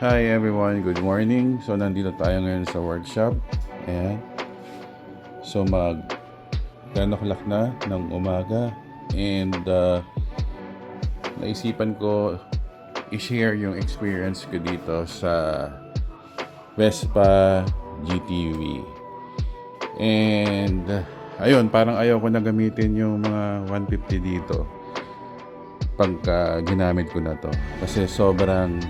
Hi everyone, good morning. So nandito tayo ngayon sa workshop. Ayan. So 10 o'clock na ng umaga. And naisipan ko i-share yung experience ko dito sa Vespa GTV. And ayun, parang ayaw ko na gamitin yung mga 150 dito pagka ginamit ko na to. Kasi sobrang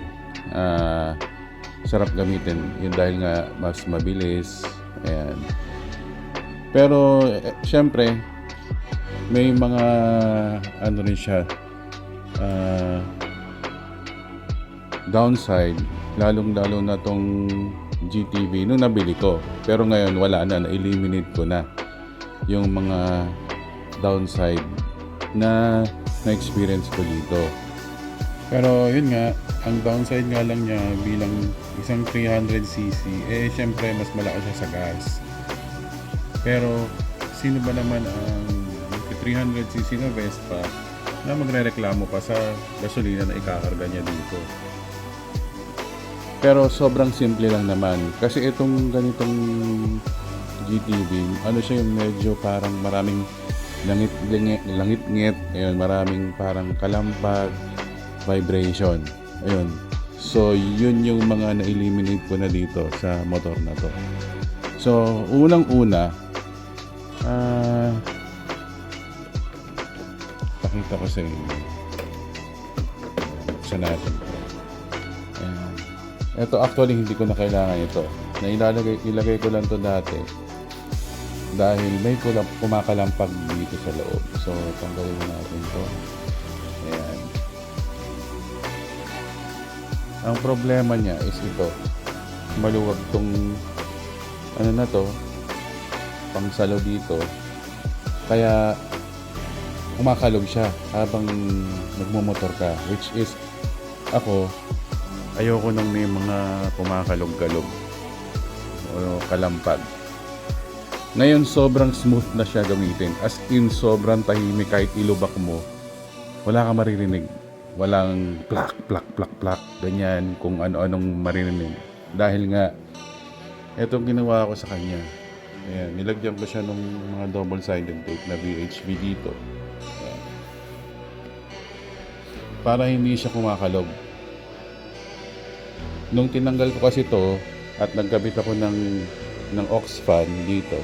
sarap gamitin yun dahil nga mas mabilis. Ayan. Pero syempre may mga ano rin siya, downside, lalong lalo na tong GTV nung nabili ko, pero ngayon wala na, na-eliminate ko na yung mga downside na na-experience ko dito. Pero yun nga, ang downside nga lang niya bilang isang 300cc, syempre mas malakas siya sa gas. Pero sino ba naman ang 300cc na Vespa na magrereklamo pa sa gasolina na ikakarga niya dito? Pero sobrang simple lang naman. Kasi itong ganitong GTV, ano siya yung medyo parang maraming langit-ngit, ayun, maraming parang kalampag, vibration. Ayun. So, yun yung mga na-eliminate ko na dito sa motor na to. So, unang-una, pakita ko sa inyo. Sa natin. Ayan. Ito actually hindi ko na kailangan ito. Ilagay ko lang to dati dahil may kumakalampag dito sa loob. So, tanggalin natin to. Ayan. Ang problema niya is ito. Maluwag tong ano na to, pangsalo dito. Kaya kumakalog siya habang nagmumotor ka, which is ako ayoko nang may mga kumakalog-kalog o kalampag. Ngayon sobrang smooth na siya gamitin, as in sobrang tahimik. Kahit ilubak mo wala kang maririnig, walang plak plak plak plak ganyan, kung ano-anong maririnig, dahil nga etong ginawa ko sa kanya. Ayan, nilagyan ko siya ng mga double-sided tape na VHB dito. Ayan. Para hindi siya kumakalog. Nung tinanggal ko kasi to at nagkabit ako ng aux fan dito,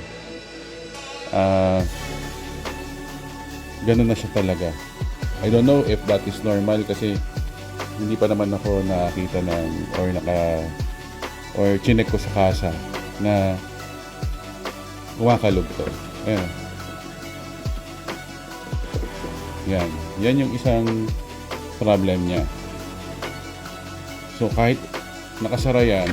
ganun na siya talaga. I don't know if that is normal kasi hindi pa naman ako nakakita ng or chinek ko sa kasa na kumakalog to. Ayan. Yan yung isang problem niya. So kahit nakasara yan,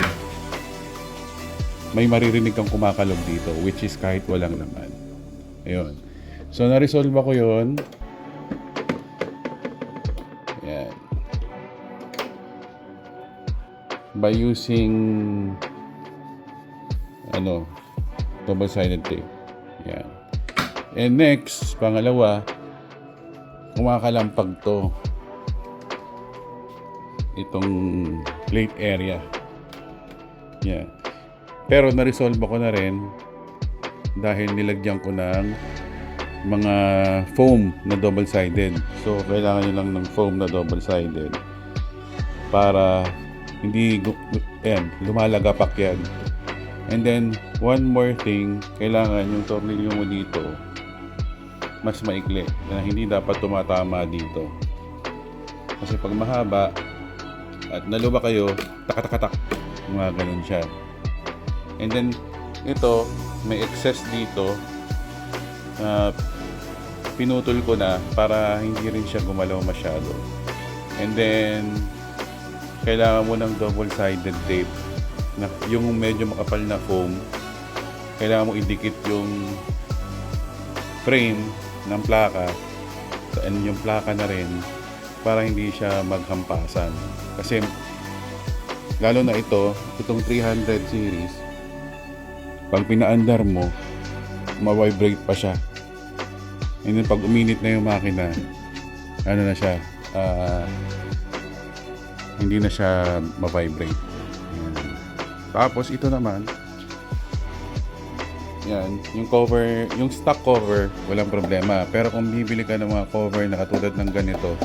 may maririnig kang kumakalog dito, which is kahit walang naman. Ayun. So na-resolve ko yun. Ayan. By using double-sided tape. Ayan. And next, pangalawa, kumakalampag to itong plate area. Yeah. Pero na-resolve ko na rin dahil nilagyan ko ng mga foam na double-sided. So, kailangan nyo lang ng foam na double-sided para hindi lumalagapak yan. And then, one more thing, kailangan yung tornilyo mo dito mas maikli, na hindi dapat tumatama dito. Kasi pag mahaba at naluba kayo, tak-tak-tak, mga ganun siya. And then ito, may excess dito, pinutol ko na para hindi rin siya gumalaw masyado. And then kailangan mo ng double-sided tape na yung medyo makapal na foam. Kailangan mo idikit yung frame ng plaka and yung plaka na rin para hindi siya maghampasan. Kasi lalo na itong 300 series, pag pinaandar mo, ma-vibrate pa siya. And then pag uminit na yung makina, ano na siya, hindi na siya ma-vibrate. Ayan. Tapos ito naman, yan, yung cover, yung stock cover, walang problema. Pero kung bibili ka ng mga cover na katulad ng ganito,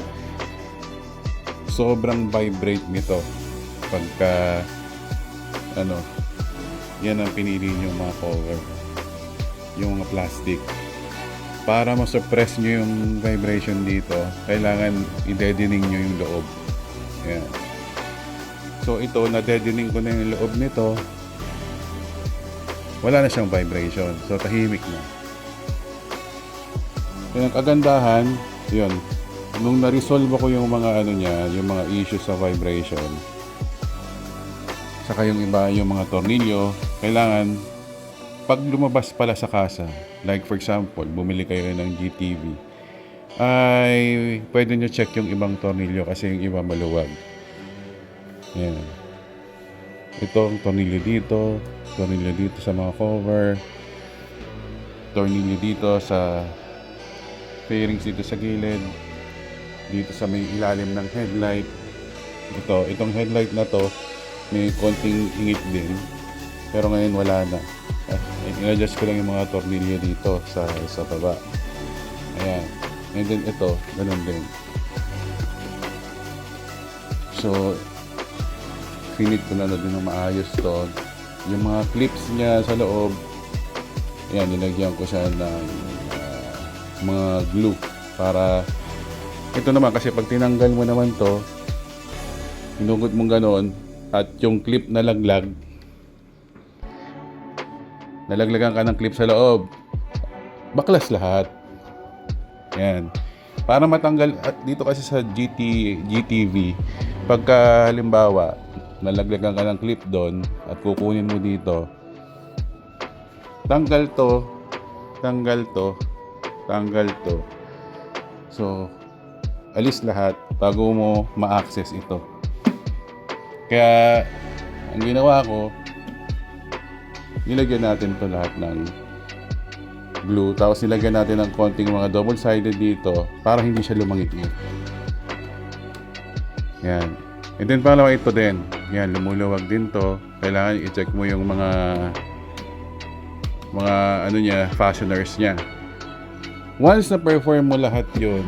sobrang vibrate nito pagka yan ang pinili yung mga cover, yung mga plastic. Para ma-suppress nyo yung vibration dito, kailangan i-deadening nyo yung loob. Yan. So ito, na-deadening ko na yung loob nito, wala na siyang vibration. So tahimik na. Yan ang kagandahan, yun. Nung na-resolve ko yung mga yung mga issues sa vibration, saka yung iba, yung mga tornilyo, kailangan pag lumabas pala sa kasa, like for example, bumili kayo ng GTV, ay pwede nyo check yung ibang tornilyo kasi yung iba maluwag. Yan. Ito, tornilyo dito sa mga cover, tornilyo dito sa fairings dito sa gilid, dito sa may ilalim ng headlight. Itong headlight na to, may konting ingit din, pero ngayon wala na. I-adjust ko lang yung mga tornilyo dito sa baba. Ayan. And then ito, ganun din. So, finit ko na din ng maayos to. Yung mga clips niya sa loob, ayan, nilagyan ko siya ng mga glue para ito naman, kasi pag tinanggal mo naman to, hinugod mong ganon, at yung clip nalaglagan ka ng clip sa loob, baklas lahat. Yan. Para matanggal, at dito kasi sa GTV, pagka halimbawa nalaglagan ka ng clip doon at kukunin mo dito, tanggal to. So alis lahat bago mo ma-access ito. Kaya ang ginawa ko, nilagyan natin to lahat ng glue, tapos nilagyan natin ng konting mga double-sided dito para hindi siya lumangit-ngit. Yan. And then pangalawa, ito din. Yan, lumuluwag din to. Kailangan i-check mo yung mga fasteners niya. Once na perform mo lahat yun,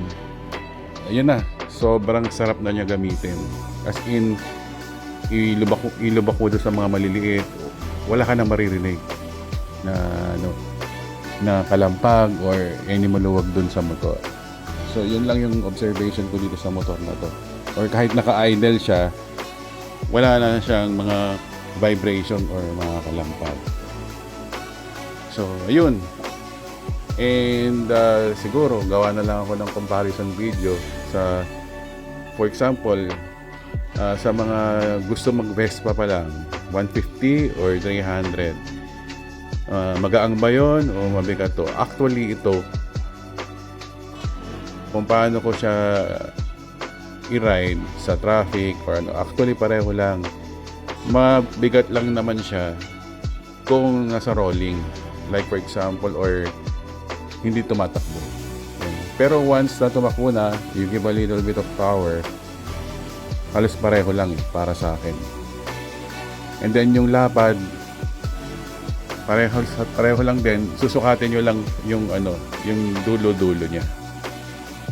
ayun na, sobrang sarap na niya gamitin. As in, ilubak mo doon sa mga maliliit, wala ka na maririnig na kalampag or any maluwag doon sa motor. So yun lang yung observation ko dito sa motor na to. Or kahit naka-idle siya, wala na siyang mga vibration or mga kalampag. So ayun. And siguro gawa na lang ako ng comparison video sa, for example, sa mga gusto mag-Vespa pa lang, 150 or 300. Magaang ba yun o mabigat to? Actually ito, kung paano ko siya i-ride sa traffic or actually pareho lang. Mabigat lang naman siya kung nasa rolling, like for example, or hindi tumatakbo. Pero once na tumakbo na, you give a little bit of power, halos pareho lang para sa akin. And then yung lapad, pareho lang din. Susukatin nyo lang yung yung dulo-dulo niya.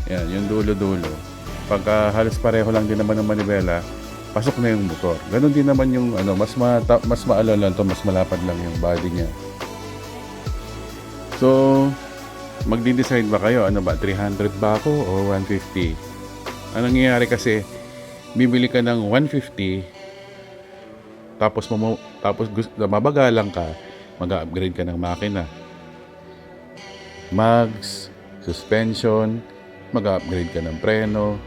Yan, yung dulo-dulo. Pagka halos pareho lang din naman ng manibela, pasok na yung motor. Ganon din naman yung mas maalala lang to, mas malapad lang yung body niya. So, magdi-decide ba kayo? 300 ba ako o 150? Ang nangyayari kasi, bibili ka ng 150, tapos mabagalan ka, mag-upgrade ka ng makina, mags, suspension, mag-upgrade ka ng preno.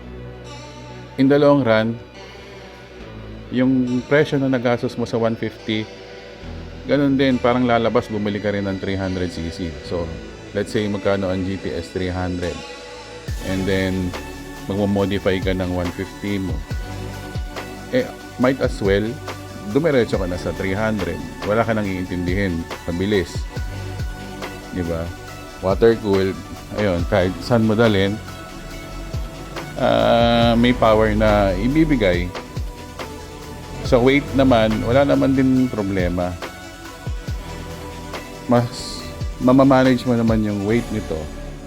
In the long run, yung presyo na nagastos mo sa 150, ganun din, parang lalabas, bumili ka rin ng 300cc. So, let's say magkano ang GTS 300, and then magmo-modify ka ng 150 mo, might as well dumiretso ka na sa 300. Wala ka nang iintindihin, mabilis, di ba? Water cooled, ayun, kahit saan mo dalhin, may power na ibibigay sa weight naman, wala naman din problema. Mas mamamanage mo naman yung weight nito.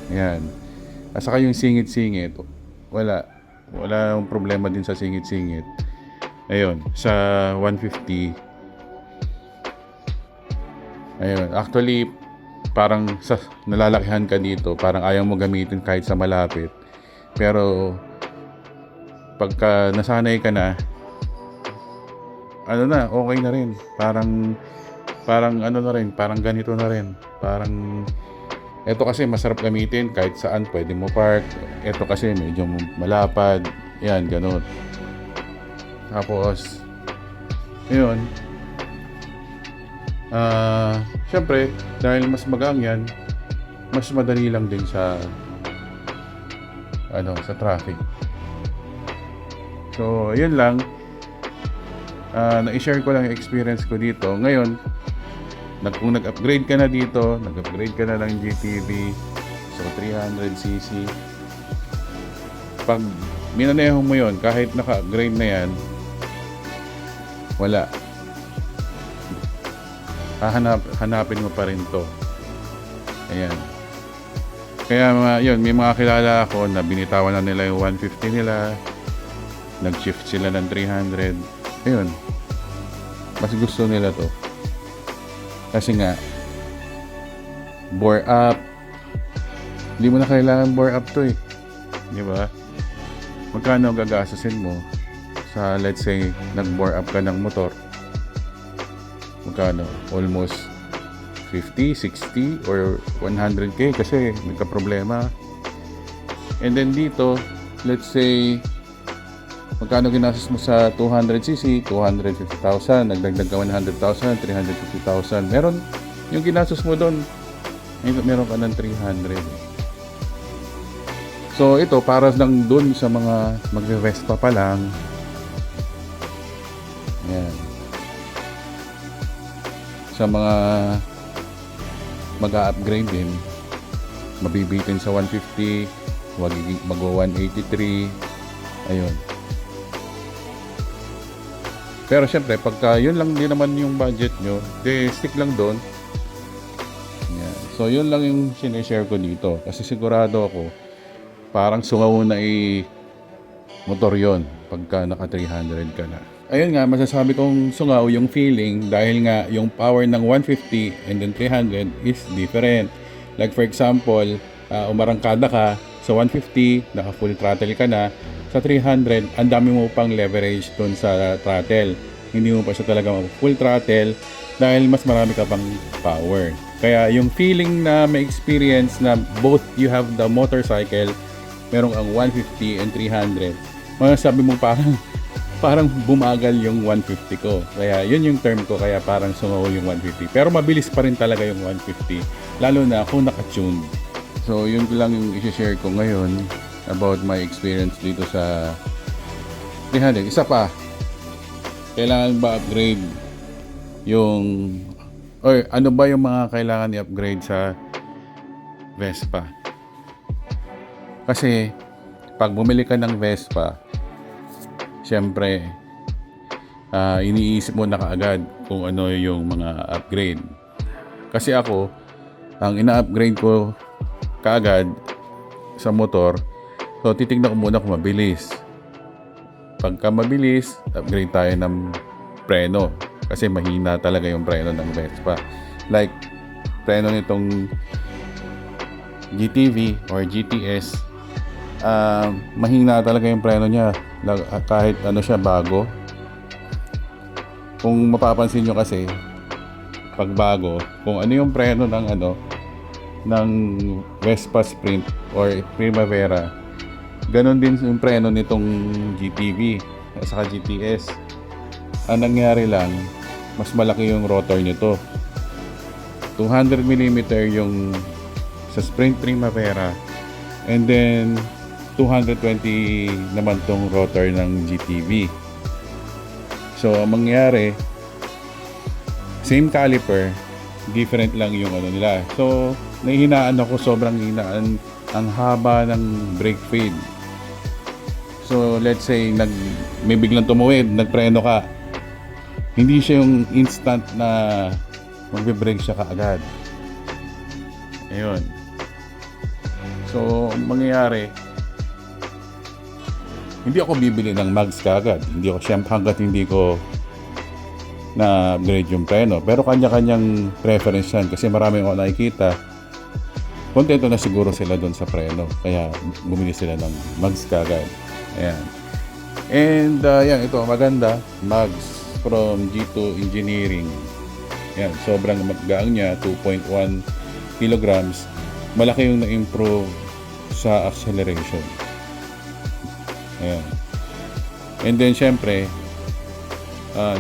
Ayan. At saka yung singit-singit, wala yung problema din sa singit-singit. Ayun, sa 150. Ayun, actually parang nalalakihan ka dito, parang ayaw mo gamitin kahit sa malapit. Pero pagka nasanay ka na, okay na rin. Parang ano na rin, parang ganito na rin. Parang ito kasi masarap gamitin kahit saan pwede mo park. Ito kasi medyo malapad. Yan, ganun. Tapos yun. Syempre, dahil mas magaan yan, mas madali lang din sa traffic. So, yun lang. Na-share ko lang yung experience ko dito. Ngayon, kung nag-upgrade ka na dito, nag-upgrade ka na ng GTV, so 300cc. Pag minaneho mo yun, kahit naka-upgrade na yan, wala. Hanapin mo pa rin to. Ayan. Kaya yun, may mga kilala ako na binitawan na nila yung 150 nila, nag-shift sila ng 300. Ayun, mas gusto nila to kasi nga bore up, hindi mo na kailangan bore up to di ba? Magkano gagastusin mo sa, let's say, nag-bore up ka ng motor? Magkano? Almost 50, 60 or 100k kasi nagka-problema. And then dito, let's say magkano ginastos mo sa 200cc, 250,000, nagdagdag ka 100,000, 350,000. Meron yung ginastos mo doon, meron ka ng 300. So ito para lang doon sa mga magre-Vespa pa lang. Ayan. Sa mga mag-a-upgrade din, mabibitin sa 150, mag-183. Ayun. Pero syempre, pagka yun lang din naman yung budget nyo, stick lang doon. Yan. So yun lang yung sineshare ko dito. Kasi sigurado ako, parang sungaw na motor yon pagka naka 300 ka na. Ayun nga, masasabi kong sungaw yung feeling dahil nga yung power ng 150 and then 300 is different. Like for example, umarangkada ka sa 150, naka full throttle ka na. Sa 300, ang dami mo pang leverage doon sa throttle. Hindi mo pa siya talaga full throttle dahil mas marami ka pang power. Kaya yung feeling na may experience na both you have the motorcycle, merong ang 150 and 300, masasabi mo parang bumagal yung 150 ko. Kaya yun yung term ko, kaya parang sungaw yung 150. Pero mabilis pa rin talaga yung 150, lalo na kung naka-tune. So yun lang yung i-share ko ngayon about my experience dito sa 300. Isa pa, kailangan ba upgrade ano ba yung mga kailangan i-upgrade sa Vespa? Kasi pag bumili ka ng Vespa, syempre iniisip mo na kaagad kung ano yung mga upgrade. Kasi ako, ang ina-upgrade ko kaagad sa motor, so titignan ko muna kung mabilis. Pagka mabilis, upgrade tayo ng preno. Kasi mahina talaga yung preno ng Vespa. Like, preno nitong GTV or GTS, mahina talaga yung preno niya. Kahit ano siya, bago. Kung mapapansin nyo kasi, pag bago, kung ano yung preno ng Vespa Sprint or Primavera, ganon din yung preno nitong GTV at saka GTS. Ang nangyari lang, mas malaki yung rotor nito. 200mm yung sa Sprint Primavera, and then 220 naman tong rotor ng GTV. So ang mangyari, same caliper, different lang yung nila. So nahihinaan ako, sobrang hinaan, ang haba ng brake fade. So let's say may biglang tumuwid, nagpreno ka, Hindi siya yung instant na magbe-break siya kaagad. Ayun. So, ang mangyayari, hindi ako bibili ng mags kaagad. Hindi ako, siyempre, hanggat hindi ko na-upgrade yung preno. Pero kanya-kanyang preference yan. Kasi marami ako nakikita, kontento na siguro sila doon sa preno. Kaya bumili sila ng mags kaagad. Ayan. And yan, ito maganda, mags from G2 Engineering. Yan, sobrang gaang niya, 2.1 kilograms. Malaki yung na-improve sa acceleration. Ayan. And then syempre,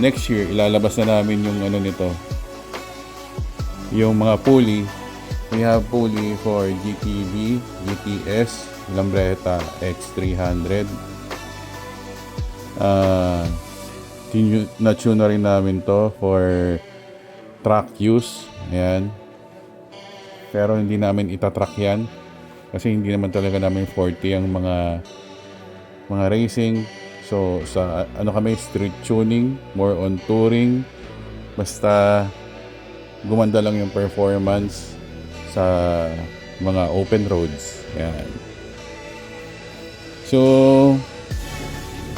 next year ilalabas na namin yung ano nito, yung mga pulley. We have pulley for GTB, GTS, Lambretta X300. Na-tune na rin namin to for track use. Ayan. Pero hindi namin itatrack yan kasi hindi naman talaga namin 40 ang mga racing. So sa ano kami, street tuning, more on touring. Basta gumanda lang yung performance sa mga open roads. Ayan. So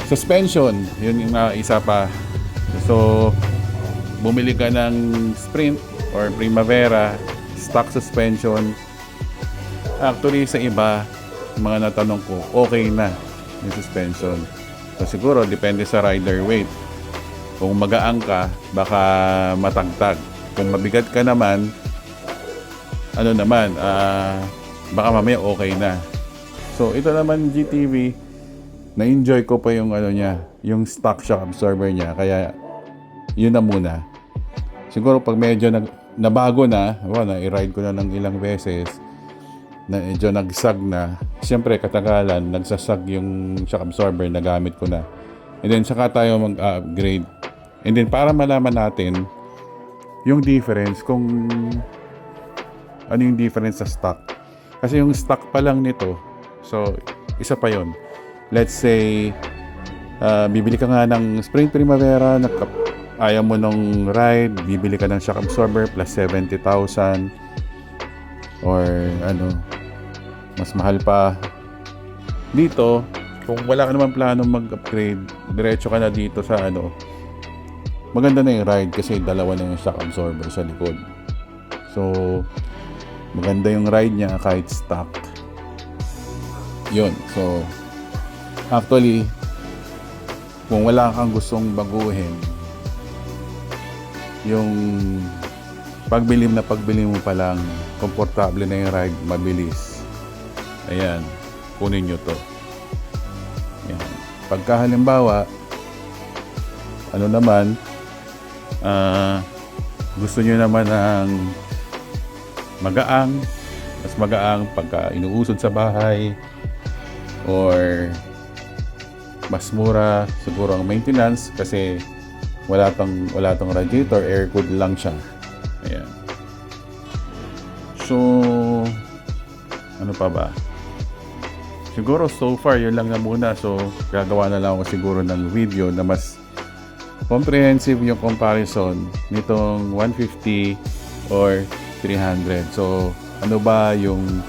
suspension, yun yung isa pa. So, bumili ka ng Sprint or Primavera, stock suspension. Actually, sa iba, mga natanong ko, okay na yung suspension. So, siguro, depende sa rider weight. Kung magaang ka, baka matagtag. Kung mabigat ka naman, ano naman, baka mamaya okay na. So, ito naman GTV, na-enjoy ko pa yung ano niya, yung stock shock absorber niya, kaya yun na muna. Siguro pag medyo nabago na, i-ride ko na ng ilang beses, na medyo nagsag na, siyempre katagalan, nagsasag yung shock absorber na gamit ko na. And then saka tayo mag-upgrade. And then para malaman natin yung difference, kung ano yung difference sa stock. Kasi yung stock pa lang nito, so isa pa yon. Let's say, bibili ka nga ng Sprint Primavera, ayaw mo nung ride, bibili ka ng shock absorber plus 70,000 or ano, mas mahal pa. Dito, kung wala ka naman plano mag-upgrade, diretso ka na dito sa ano, maganda na yung ride kasi dalawa na yung shock absorber sa likod. So, maganda yung ride niya kahit stock. Yun, so actually, kung wala kang gustong baguhin, yung pagbili mo pa lang, komportable na yung ride, mabilis. Ayan, kunin nyo to. Ayan. Pagka halimbawa, ano naman, gusto nyo naman ng magaang, mas magaang pagka inuusod sa bahay, or mas mura siguro ang maintenance kasi wala tong radiator, air cooled lang siya. Ayan. So ano pa ba? Siguro so far yun lang na muna. So gagawa na lang ako siguro ng video na mas comprehensive yung comparison nitong 150 or 300. So ano ba yung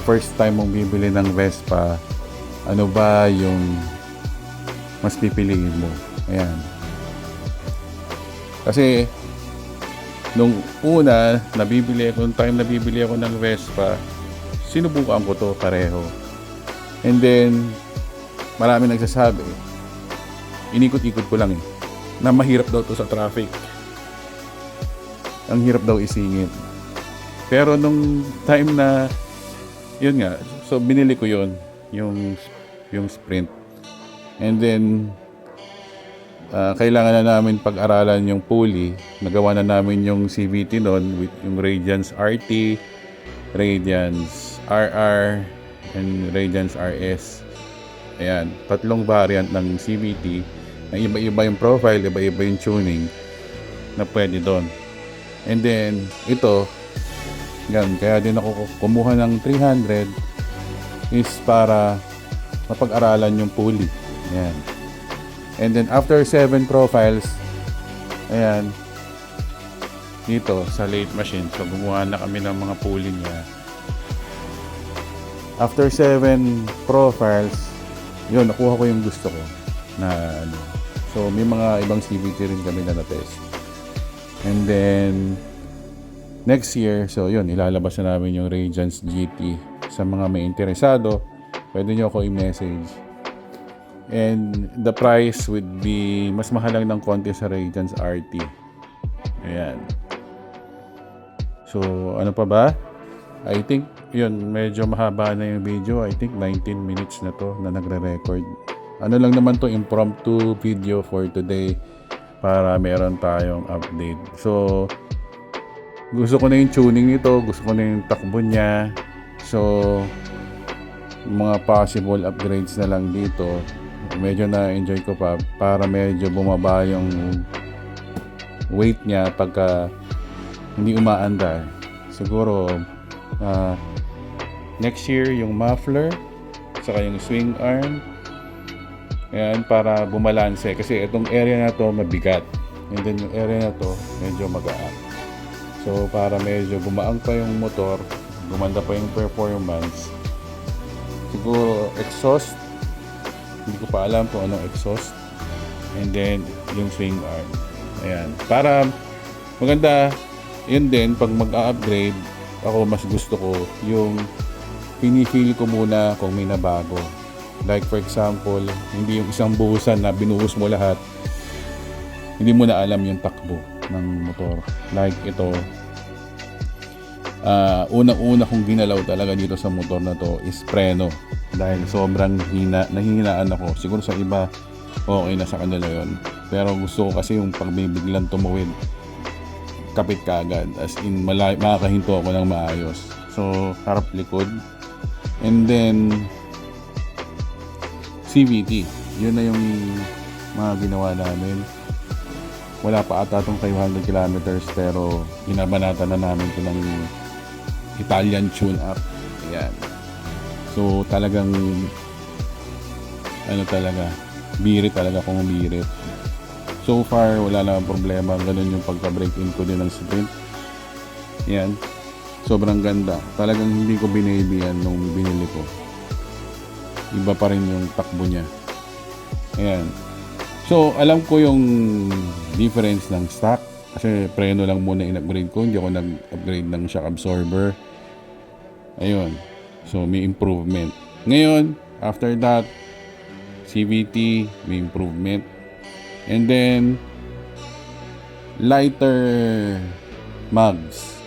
first time mong bibili ng Vespa, ano ba yung mas pipiliin mo? Ayan. Kasi nung una, nung time nabibili ako ng Vespa, sinubukan ko to pareho. And then, marami nagsasabi, inikot-ikot ko lang na mahirap daw to sa traffic. Ang hirap daw isingit. Pero nung time na, yun nga, so binili ko yun, yung Sprint. And then kailangan na namin pag-aralan yung pulley. Nagawa na namin yung CVT noon with yung Radiance RT, Radiance RR, and Radiance RS. Ayan, tatlong variant ng CVT na iba-iba yung profile, iba-iba yung tuning na pwede doon. And then ito, yan, kaya din ako kumuha ng 300 is para mapag-aralan yung pulley. Ayan. And then after 7 profiles, Ayan. Dito sa lathe machine. So gumawa na kami ng mga pulley niya. After 7 profiles, yun, nakuha ko yung gusto ko na ano. So may mga ibang CVT rin kami na na-test. And then next year, so yun, ilalabas na namin yung Radiance GT. Sa mga may interesado, pwede nyo ako i-message. And the price would be mas mahal lang ng konti sa Radiance RT. Ayan. So ano pa ba? I think yun, medyo mahaba na yung video. I think 19 minutes na to na nagre-record. Ano lang naman to, impromptu video for today para meron tayong update. So gusto ko na yung tuning nito, gusto ko na yung takbo niya. So mga possible upgrades na lang dito. Medyo na-enjoy ko pa para medyo bumaba yung weight niya pagka hindi umaandar. Siguro next year yung muffler saka yung swing arm, ayan, para bumalanse kasi itong area na to mabigat and then yung area na to medyo magaan. So para medyo gumaang pa yung motor, gumanda pa yung performance, siguro exhaust, hindi ko pa alam kung anong exhaust, and then yung swing arm, ayan, para maganda. Yun din, pag mag-upgrade ako, mas gusto ko yung pinifeel ko muna kung may nabago. Like for example, hindi yung isang buhusan na binuhos mo lahat, hindi mo na alam yung takbo ng motor. Like ito, unang-una kong ginalaw talaga dito sa motor na to is preno. Dahil sobrang nahihinaan ako. Siguro sa iba, okay na sa kanila yon. Pero gusto ko kasi yung pag may biglang tumawid, kapit ka agad, as in makakahinto ako ng maayos. So harap likod, and then CVT, yun na yung mga ginawa namin. Wala pa ata itong 500 kilometers pero binabanatan na namin ito ng Italian tune-up. Ayan. So talagang ano talaga, birit talaga kung birit. So far, wala namang problema. Ganun yung pagka-break-in ko din ng sprint. Yan. Sobrang ganda. Talagang hindi ko binabihan nung binili ko. Iba pa rin yung takbo niya. Ayan. So, alam ko yung difference ng stock. Kasi preno lang muna in-upgrade ko. Hindi ako nag-upgrade ng shock absorber. Ayun. So, may improvement. Ngayon, after that, CVT, may improvement. And then lighter mugs,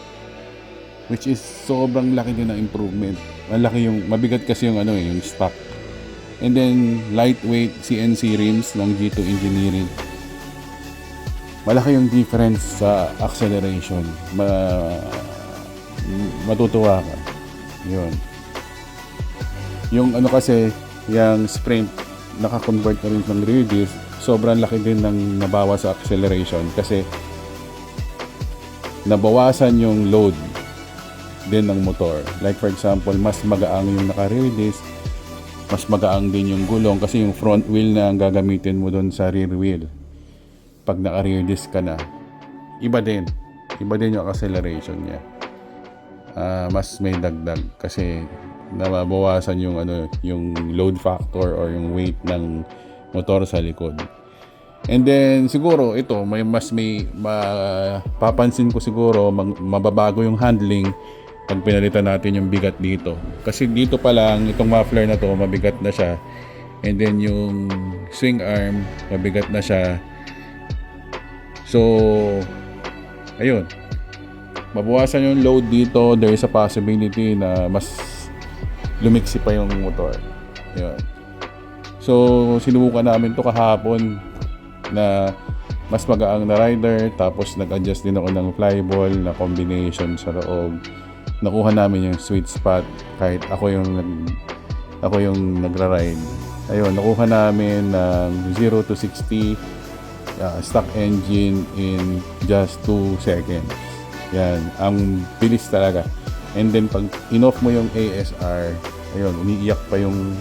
which is sobrang laki din ng improvement. Malaki yung, mabigat kasi yung ano yung stock. And then lightweight CNC rims ng G2 Engineering. Malaki yung difference sa acceleration. Matutuwa ka. Yun. Yung ano kasi, yung sprint, naka-convert na rin ng rear disc. Sobrang laki din ng nabawas sa acceleration kasi nabawasan yung load din ng motor. Like for example, mas magaang yung naka-rear disc, mas magaang din yung gulong kasi yung front wheel na ang gagamitin mo doon sa rear wheel. Pag naka-rear disc ka na, iba din yung acceleration niya. Mas may dagdag kasi nababawasan yung yung load factor or yung weight ng motor sa likod. And then siguro ito may papansin ko siguro mababago yung handling pag pinalitan natin yung bigat dito. Kasi dito pa lang itong muffler na to mabigat na siya. And then yung swing arm mabigat na siya. So ayun. Mabawasan yung load dito, there is a possibility na mas lumiksi pa yung motor. Ayun. So, sinubukan namin to kahapon na mas magaang na rider, tapos nag-adjust din ako ng flyball na combination sa loob. Nakuha namin yung sweet spot kahit ako yung nagra-ride. Ayun, nakuha namin ng 0 to 60 stock engine in just 2 seconds. Yan, ang bilis talaga. And then pag in-off mo yung ASR, ayun, umiiyak pa yung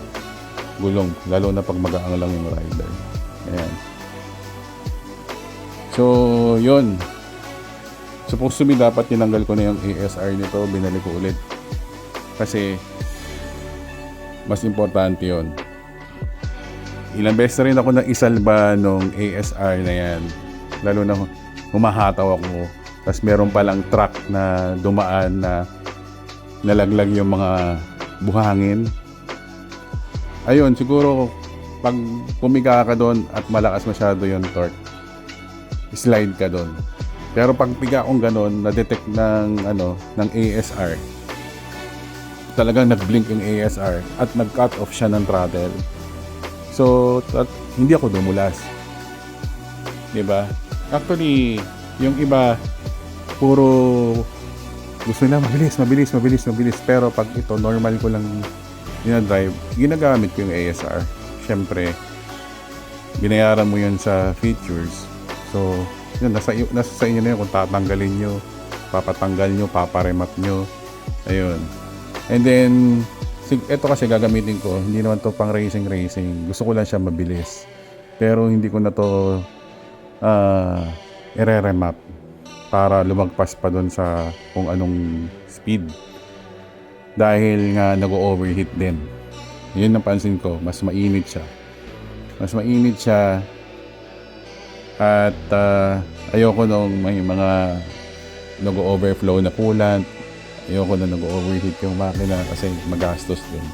gulong, lalo na pag magaang lang yung rider. Ayan. So yun. Supposed to be dapat tinanggal ko na yung ASR nito, binalik ko ulit. Kasi mas importante yun. Ilang beses na rin ako na isalba nung ASR na yan. Lalo na humahataw ako. Tapos meron palang truck na dumaan na nalaglag yung mga buhangin. Ayun, siguro pag pumiga ka doon at malakas masyado yung torque, slide ka doon. Pero pag piga kong gano'n, na-detect ng ASR, talagang nag-blink yung ASR at nag-cut off siya ng throttle. So, hindi ako dumulas. Diba? Actually, yung iba, puro gusto nila mabilis. Pero pag ito, normal ko lang dinadrive, ginagamit ko yung ASR. Siyempre, binayaran mo yun sa features. So, yun, nasa sa inyo na yun kung tatanggalin nyo, papatanggal nyo, paparemap nyo. Ayun. And then, ito kasi gagamitin ko, hindi naman to pang racing. Gusto ko lang siya mabilis. Pero hindi ko na to i-remap para lumagpas pa doon sa kung anong speed. Dahil nga nag-overheat din. Yun napansin ko, mas mainit siya. At ayoko nung may mga nag-overflow na coolant. Ayoko na nag-overheat yung makina kasi magastos din.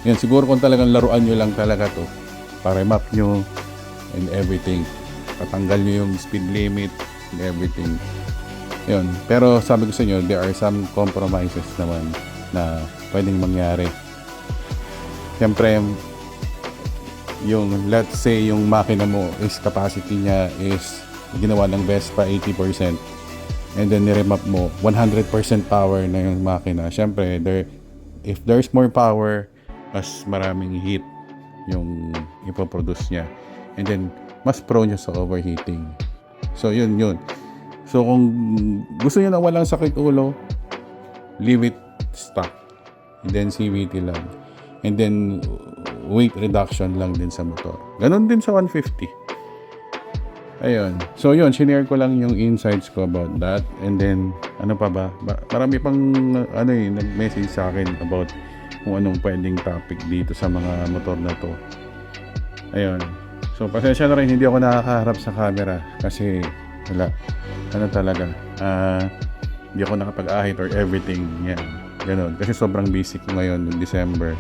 Yan, siguro kung talagang laruan nyo lang talaga to, pa-remap nyo and everything. Patanggal nyo yung speed limit and everything. Yun. Pero sabi ko sa inyo, there are some compromises naman na pwedeng mangyari. Siyempre, yung let's say yung makina mo is capacity niya is ginawa ng Vespa 80% and then niremap mo 100% power na yung makina. Siyempre, if there's more power, mas maraming heat yung ipoproduce niya. And then, mas prone niya sa overheating. So, yun. So, kung gusto niyo na walang sakit ulo, leave it stock. And then, CVT lang. And then, weight reduction lang din sa motor. Ganon din sa 150. Ayun. So, yun. Shinare ko lang yung insights ko about that. And then, ano pa ba? Marami pang, nag-message sa akin about kung anong pwedeng topic dito sa mga motor na to. Ayun. So, pasensya na rin, hindi ako nakakaharap sa camera kasi wala. Talaga. Hindi ako nakapag-ahit or everything. Yan. Ganon. Kasi sobrang busy ko ngayon noong December.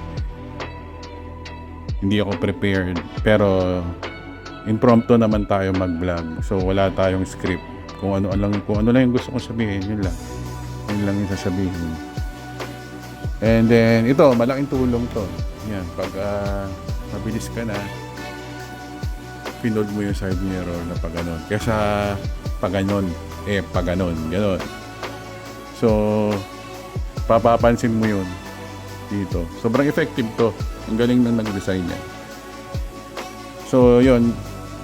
Hindi ako prepared. Pero, impromptu naman tayo mag-vlog. So, wala tayong script. Kung ano lang yung gusto kong sabihin, yun lang. Yun lang yung sasabihin. And then, ito, malaking tulong to. Yan, pag mabilis ka na, pinold mo yung side mirror na pag ganon. Kesa pag ganon, ganon. So, papapansin mo yun dito. Sobrang effective to. Ang galing nang nag-design niya. So, yun.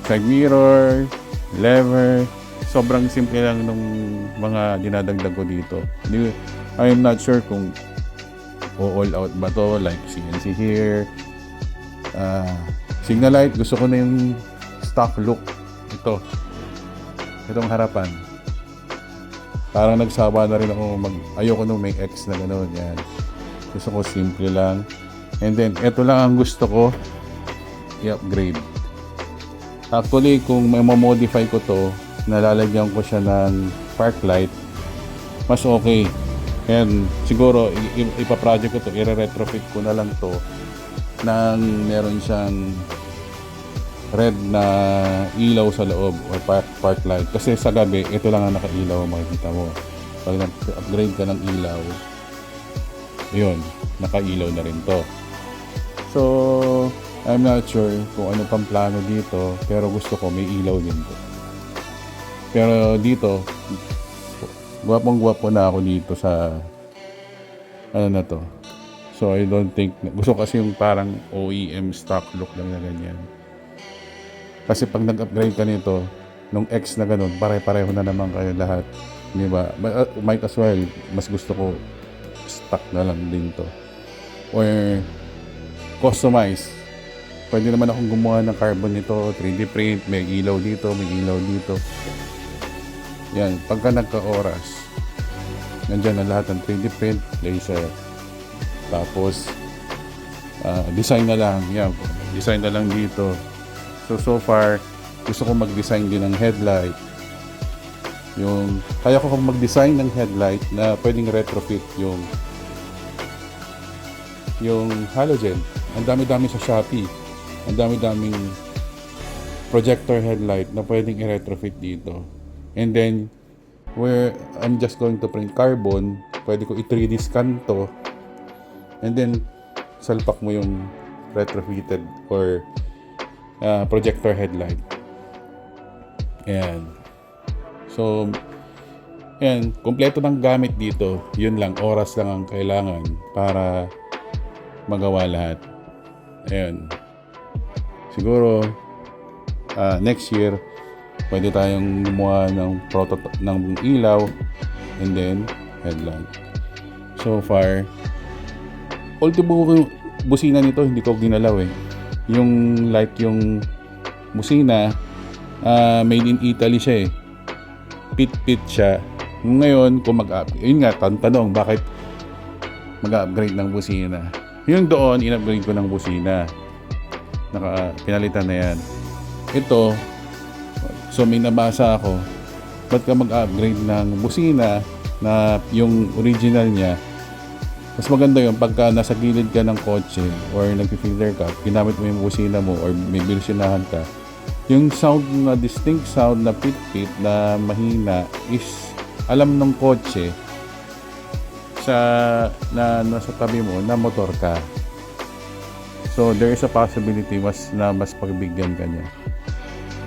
Side mirror, lever. Sobrang simple lang nung mga dinadagdag ko dito. I'm not sure kung all out ba to, like CNC here. Signal light, gusto ko na yung stock look. Itong harapan. Parang nagsawa na rin ako ayoko nung may X na gano'n. Yan. Gusto ko simple lang. And then, ito lang ang gusto ko i-upgrade. Actually, kung may modify ko to, nalalagyan ko siya ng park light, mas okay. And siguro, ipaproject ko to, i-retrofit ko na lang to nang meron siyang red na ilaw sa loob or park light. Kasi sa gabi, ito lang ang nakailaw, makikita mo. Pag nag-upgrade ka ng ilaw, yun, nakailaw na rin to. So, I'm not sure kung ano pang plano dito, pero gusto ko may ilaw din to. Pero dito, gwapong-gwapo na ako dito sa na to. So, I don't think, gusto kasi yung parang OEM stock look lang na ganyan. Kasi pag nag-upgrade ka nito, nung X na ganun, pare-pareho na naman kayo lahat. Di ba? Might as well, mas gusto ko stock na lang din to. Or customize. Pwede naman akong gumawa ng carbon nito, 3D print, may ilaw dito, may ilaw dito. Yan, pagka nagka-oras, nandyan na lahat ng 3D print, laser. Tapos, design na lang. Yan, design na lang dito. So far, gusto ko mag-design din ng headlight. Kaya ko mag-design ng headlight na pwedeng retrofit yung halogen. Ang dami-dami sa Shopee. Ang dami-daming projector headlight na pwedeng i-retrofit dito. And then, I'm just going to print carbon, pwede ko i-3D scan to. And then, salpak mo yung retrofitted or projector headlight. Ayan. So, ayan, kompleto ng gamit dito. Yun lang, oras lang ang kailangan para magawa lahat. Ayan. Siguro, next year, pwede tayong gumawa ng prototype ng ilaw and then headlight. So far, ultimo busina nito hindi ko ginalaw eh. Yung light, yung busina, made in Italy siya eh. Pit siya. Ngayon, kung yun nga, tanong, bakit mag-upgrade ng busina? Yung doon, in-upgrade ko ng busina. Pinalitan na yan. Ito, so may nabasa ako, ba't ka mag-upgrade ng busina na yung original niya? Mas maganda yun pagka nasa gilid ka ng kotse or nag-filter ka, ginamit mo yung busina mo or may bilusinahan ka. Yung sound na distinct sound na pit-pit na mahina is alam ng kotse na nasa tabi mo na motor ka. So there is a possibility mas pagbigyan ka niya.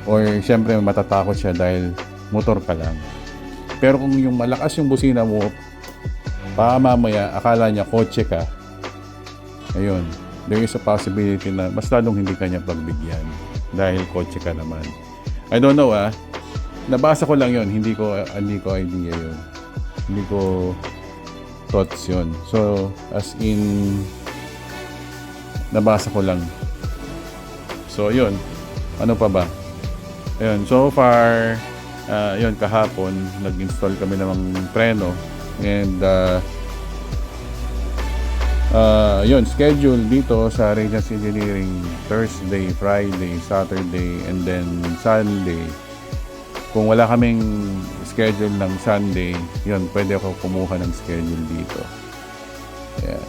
Or syempre matatakot siya dahil motor ka lang. Pero kung yung malakas yung busina mo, mamaya akala niya kotse ka. Ayun, there is a possibility na mas lalong hindi ka niya pagbigyan dahil kotse ka naman. I don't know nabasa ko lang yon, hindi ko idea yun. Hindi ko thoughts yun. So as in nabasa ko lang. So yun, ano pa ba? Ayun, so far yun, kahapon nag-install kami ng preno and yun, schedule dito sa Radiance Engineering Thursday, Friday, Saturday, and then Sunday. Kung wala kaming schedule ng Sunday, yun, pwede ako kumuha ng schedule dito. Ayan.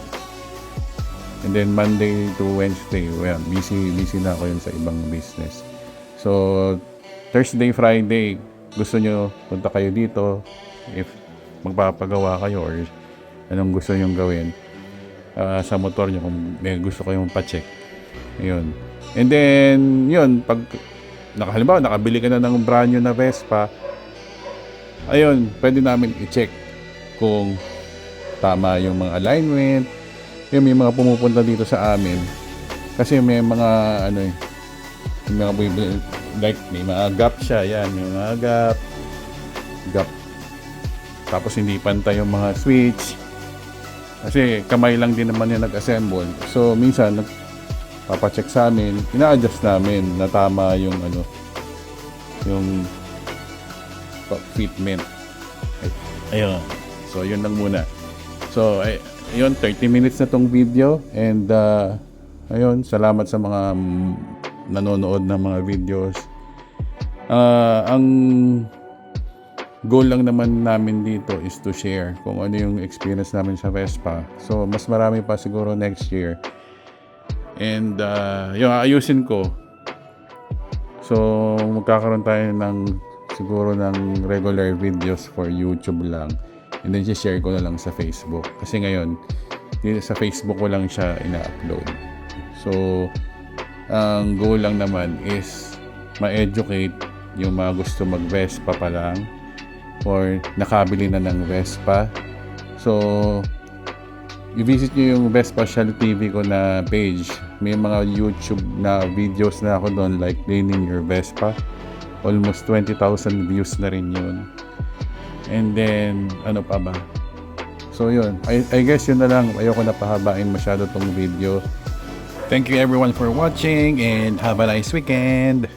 And then Monday to Wednesday, well, busy na ako yun sa ibang business. So, Thursday, Friday, gusto nyo, punta kayo dito. If magpapagawa kayo or anong gusto nyong gawin sa motor nyo, kung may gusto kayong pa-check. Yun. And then, yun, pag halimbawa, nakabili ka na ng brand new na Vespa, ayun, pwede namin i-check kung tama yung mga alignment. Yung may mga pumupunta dito sa amin kasi may mga yung mga like may mga gap siya, yan, yung mga gap tapos hindi pantay yung mga switch kasi kamay lang din naman yung nag-assemble. So minsan nagpapacheck sa amin, ina-adjust namin na tama yung yung fitment. Ayun, so yun lang muna. So ayun, 30 minutes na tong video and ayun, salamat sa mga nanonood ng mga videos. Ang goal lang naman namin dito is to share kung ano yung experience namin sa Vespa. So mas marami pa siguro next year. And yun, ayusin ko. So magkakaroon tayo siguro ng regular videos for YouTube lang. And then share ko na lang sa Facebook. Kasi ngayon, sa Facebook ko lang siya ina-upload. So, ang goal lang naman is ma-educate yung mga gusto mag-Vespa pa lang or nakabili na ng Vespa. So, i-visit nyo yung Vespa Shell TV ko na page. May mga YouTube na videos na ako doon like cleaning your Vespa. Almost 20,000 views na rin yun. And then, ano pa ba? So yun, I guess yun na lang. Ayoko na pahabain masyado tong video. Thank you everyone for watching and have a nice weekend.